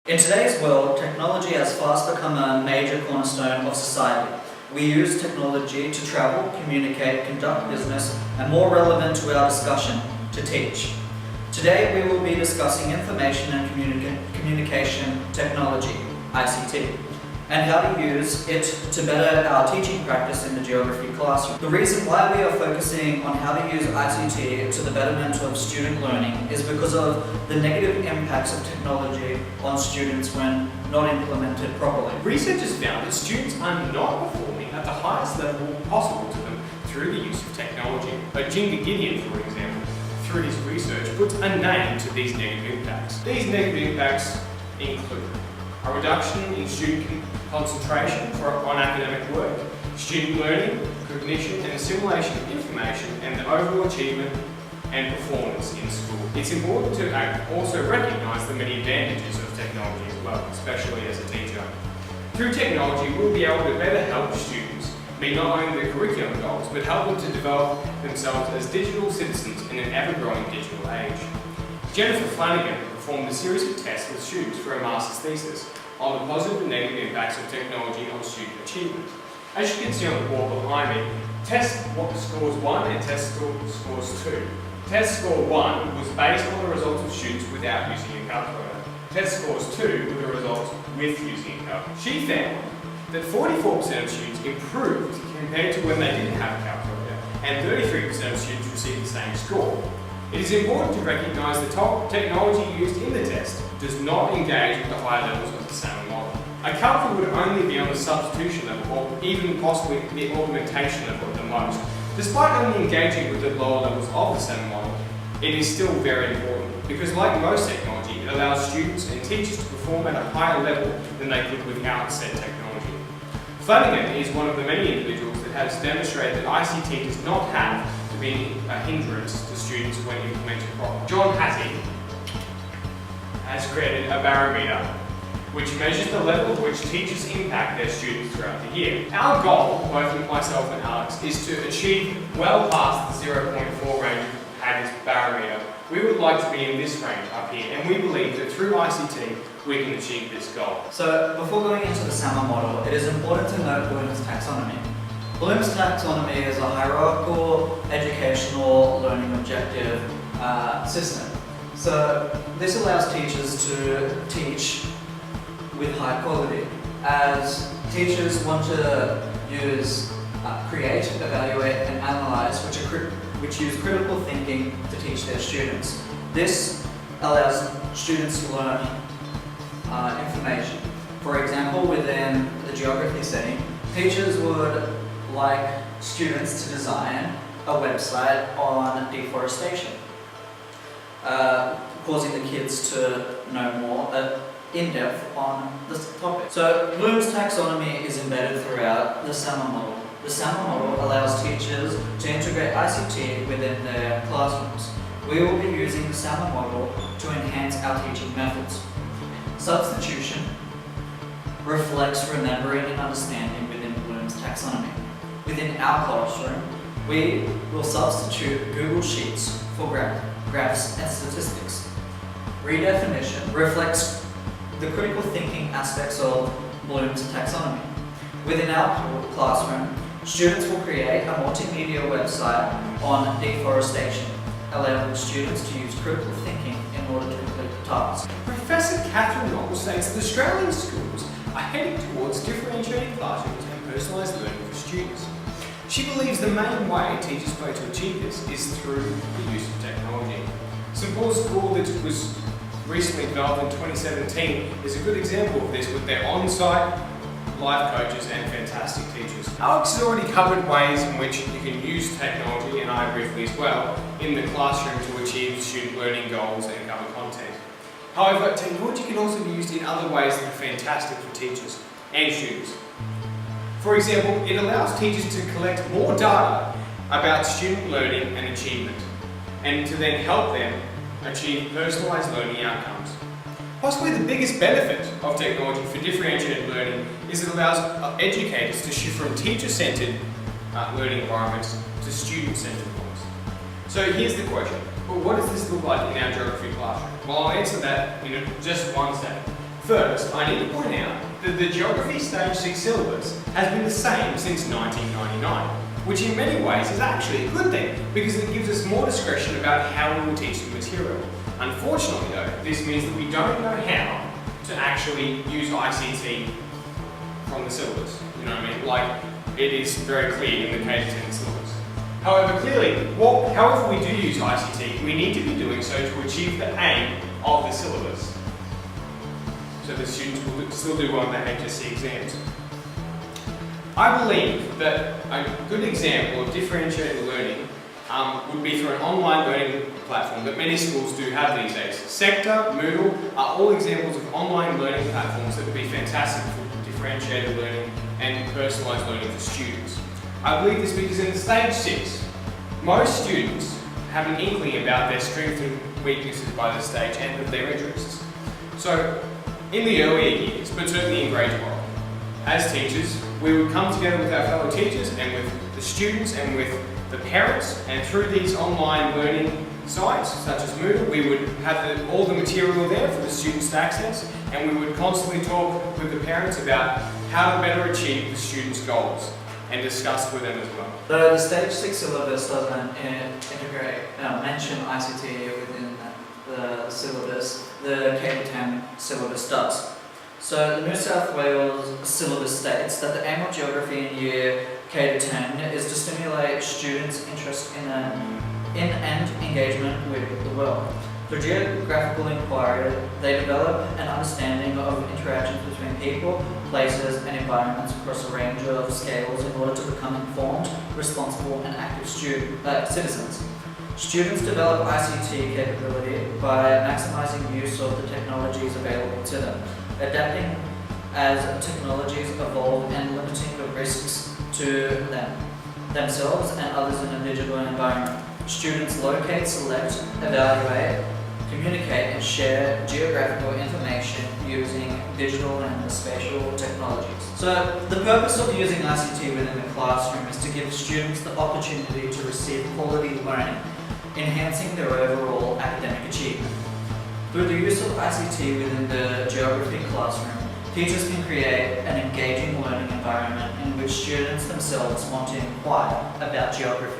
In today's world, technology has fast become a major cornerstone of society. We use technology to travel, communicate, conduct business, and more relevant to our discussion, to teach. Today we will be discussing information and communication technology, ICT, and how to use it to better our teaching practice in the geography classroom. The reason why we are focusing on how to use ICT to the betterment of student learning is because of the negative impacts of technology on students when not implemented properly. Research has found that students are not performing at the highest level possible to them through the use of technology. Jinga Gideon, for example, through his research, puts a name to these negative impacts. These negative impacts include a reduction in student concentration on academic work, student learning, cognition and assimilation of information, and the overall achievement and performance in school. It's important to also recognise the many advantages of technology as well, especially as a teacher. Through technology, we'll be able to better help students meet not only their curriculum goals, but help them to develop themselves as digital citizens in an ever-growing digital age. Jennifer Flanagan performed a series of tests with students for a master's thesis on the positive and negative impacts of technology on student achievement. As you can see on the board behind me, test scores 1 and test scores 2. Test score 1 was based on the results of students without using a calculator. Test scores 2 were the results with using a calculator. She found that 44% of students improved compared to when they didn't have a calculator, and 33% of students received the same score. It is important to recognise that technology used in the test does not engage with the higher levels of the SAMR model. A calculator would only be on the substitution level, or even possibly the augmentation level at the most. Despite only engaging with the lower levels of the SAMR model, it is still very important, because like most technology, it allows students and teachers to perform at a higher level than they could without said technology. Flanagan is one of the many individuals that has demonstrated that ICT does not have to be a hindrance to students when implemented properly. John Hattie has created a barometer which measures the level at which teachers impact their students throughout the year. Our goal, both with myself and Alex, is to achieve well past the 0.4 range of Hattie's barometer. We would like to be in this range up here, and we believe that through ICT we can achieve this goal. So before going into the SAMR model, it is important to note Bloom's taxonomy. Bloom's taxonomy is a hierarchical, educational, learning objective system. So this allows teachers to teach with high quality, as teachers want to use, create, evaluate and analyse, which use critical thinking to teach their students. This allows students to learn information. For example, within the geography setting, teachers would like students to design a website on deforestation, causing the kids to know more in depth on this topic. So Bloom's taxonomy is embedded throughout the SAMR model. The SAMR model allows teachers to integrate ICT within their classrooms. We will be using the SAMR model to enhance our teaching methods. Substitution reflects remembering and understanding within Bloom's taxonomy. Within our classroom, we will substitute Google Sheets for graphs and statistics. Redefinition reflects the critical thinking aspects of Bloom's taxonomy. Within our classroom, students will create a multimedia website on deforestation, allowing students to use critical thinking in order to complete the task. Professor Catherine Knoll states that Australian schools are heading towards differentiated classrooms and personalised learning for students. She believes the main way teachers plan to achieve this is through the use of technology. St Paul's School, that was recently developed in 2017, is a good example of this with their on-site life coaches and fantastic teachers. Alex has already covered ways in which you can use technology, and I briefly as well, in the classroom to achieve student learning goals and cover content. However, technology can also be used in other ways that are fantastic for teachers and students. For example, it allows teachers to collect more data about student learning and achievement, and to then help them achieve personalised learning outcomes. Possibly the biggest benefit of technology for differentiated learning is it allows educators to shift from teacher-centred learning environments to student-centred ones. So here's the question: well, what does this look like in our geography classroom? Well, I'll answer that in just one second. First, I need to point out that the Geography Stage 6 syllabus has been the same since 1999, which in many ways is actually a good thing because it gives us more discretion about how we will teach the material. Unfortunately though, this means that we don't know how to actually use ICT from the syllabus. You know what I mean? Like, it is very clear in the K-10 syllabus. However, however we do use ICT, we need to be doing so to achieve the aim of the syllabus. So the students will still do well in their HSC exams. I believe that a good example of differentiated learning would be through an online learning platform that many schools do have these days. Sector, Moodle are all examples of online learning platforms that would be fantastic for differentiated learning and personalised learning for students. I believe this because in Stage 6, most students have an inkling about their strengths and weaknesses by this stage and of their interests. So, in the earlier years, but certainly in grade 12, as teachers, we would come together with our fellow teachers and with the students and with the parents, and through these online learning sites, such as Moodle, we would have all the material there for the students to access, and we would constantly talk with the parents about how to better achieve the students' goals and discuss with them as well. The Stage 6 syllabus doesn't mention ICT within the syllabus. The K-10 syllabus does. So the New South Wales syllabus states that the aim of geography in year K-10 is to stimulate students' interest in and engagement with the world. Through geographical inquiry, they develop an understanding of interactions between people, places and environments across a range of scales in order to become informed, responsible and active citizens. Students develop ICT capability by maximising use of the technologies available to them, adapting as technologies evolve and limiting the risks to themselves and others in a digital environment. Students locate, select, evaluate, communicate and share geographical information using digital and spatial technologies. So the purpose of using ICT within the classroom is to give students the opportunity to receive quality learning, enhancing their overall academic achievement. Through the use of ICT within the geography classroom, teachers can create an engaging learning environment in which students themselves want to inquire about geography.